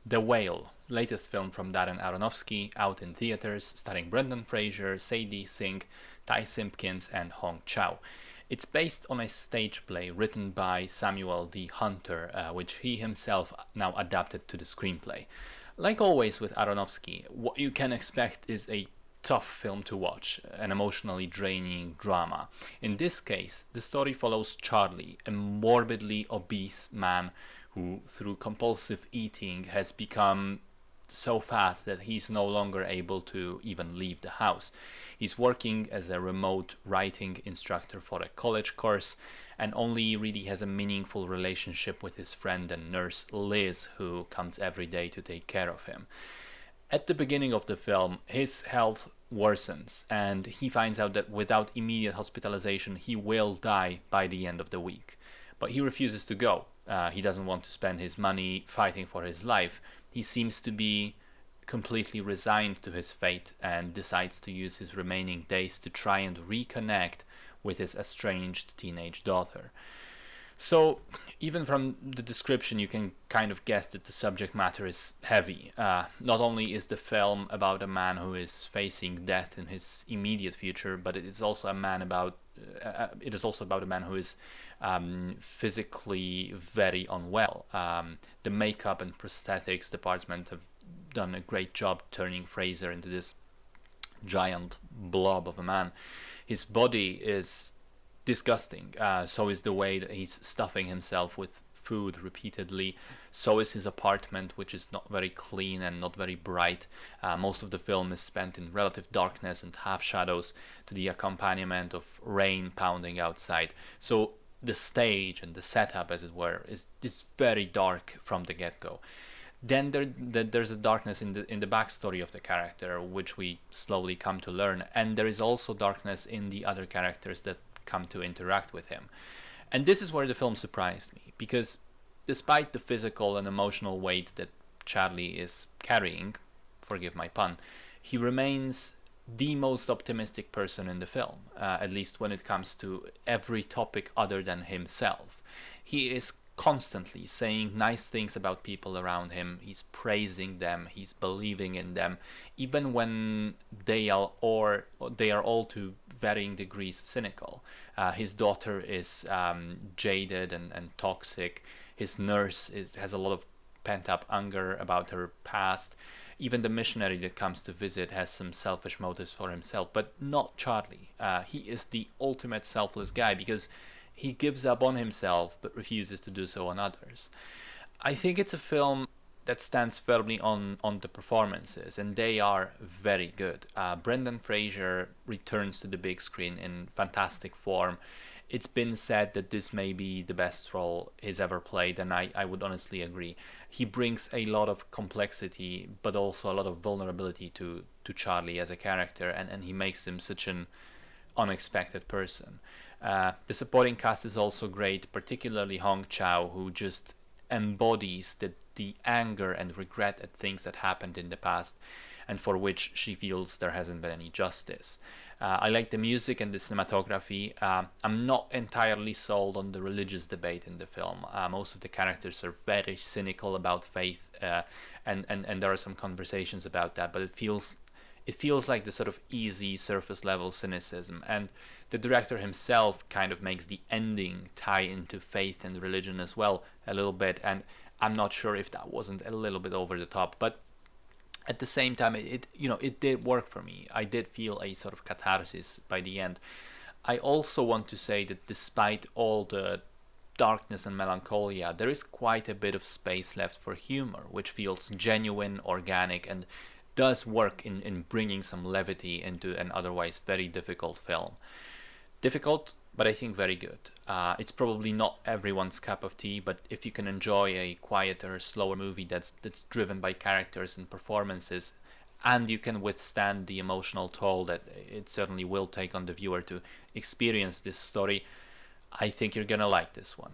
The Whale, latest film from Darren Aronofsky, out in theaters, starring Brendan Fraser, Sadie Sink, Ty Simpkins, and Hong Chow. It's based on a stage play written by Samuel D. Hunter, which he himself now adapted to the screenplay. Like always with Aronofsky, what you can expect is a tough film to watch, an emotionally draining drama. In this case, the story follows Charlie, a morbidly obese man who, through compulsive eating, has become so fat that he's no longer able to even leave the house. He's working as a remote writing instructor for a college course and only really has a meaningful relationship with his friend and nurse Liz, who comes every day to take care of him. At the beginning of the film, his health worsens and he finds out that without immediate hospitalization, he will die by the end of the week. But he refuses to go. He doesn't want to spend his money fighting for his life. He seems to be completely resigned to his fate and decides to use his remaining days to try and reconnect with his estranged teenage daughter. So, even from the description, you can kind of guess that the subject matter is heavy. Not only is the film about a man who is facing death in his immediate future, but it is also about a man who is physically very unwell. The makeup and prosthetics department have done a great job turning Fraser into this giant blob of a man. His body is disgusting. So is the way that he's stuffing himself with food repeatedly. So is his apartment, which is not very clean and not very bright. Most of the film is spent in relative darkness and half shadows to the accompaniment of rain pounding outside. So the stage and the setup, as it were, is very dark from the get-go. Then there's a darkness in the backstory of the character, which we slowly come to learn, and there is also darkness in the other characters that come to interact with him. And this is where the film surprised me, because despite the physical and emotional weight that Charlie is carrying, forgive my pun, he remains the most optimistic person in the film, at least when it comes to every topic other than himself. He is constantly saying nice things about people around him. He's praising them, he's believing in them, even when they are all to varying degrees cynical. His daughter is jaded and toxic. His nurse has a lot of pent-up anger about her past. Even the missionary that comes to visit has some selfish motives for himself, but not Charlie. He is the ultimate selfless guy because he gives up on himself but refuses to do so on others. I think it's a film that stands firmly on the performances, and they are very good. Brendan Fraser returns to the big screen in fantastic form. It's been said that this may be the best role he's ever played, and I would honestly agree. He brings a lot of complexity, but also a lot of vulnerability to Charlie as a character, and he makes him such an unexpected person. The supporting cast is also great, particularly Hong Chow, who just embodies the anger and regret at things that happened in the past and for which she feels there hasn't been any justice. I like the music and the cinematography. I'm not entirely sold on the religious debate in the film. Most of the characters are very cynical about faith, and there are some conversations about that, but it feels like the sort of easy surface level cynicism, and the director himself kind of makes the ending tie into faith and religion as well a little bit, and I'm not sure if that wasn't a little bit over the top, but at the same time it did work for me. I did feel a sort of catharsis by the end. I also want to say that despite all the darkness and melancholia, there is quite a bit of space left for humor, which feels genuine, organic, and does work in bringing some levity into an otherwise very difficult film. Difficult, but I think very good. It's probably not everyone's cup of tea, but if you can enjoy a quieter, slower movie that's driven by characters and performances, and you can withstand the emotional toll that it certainly will take on the viewer to experience this story, I think you're gonna like this one.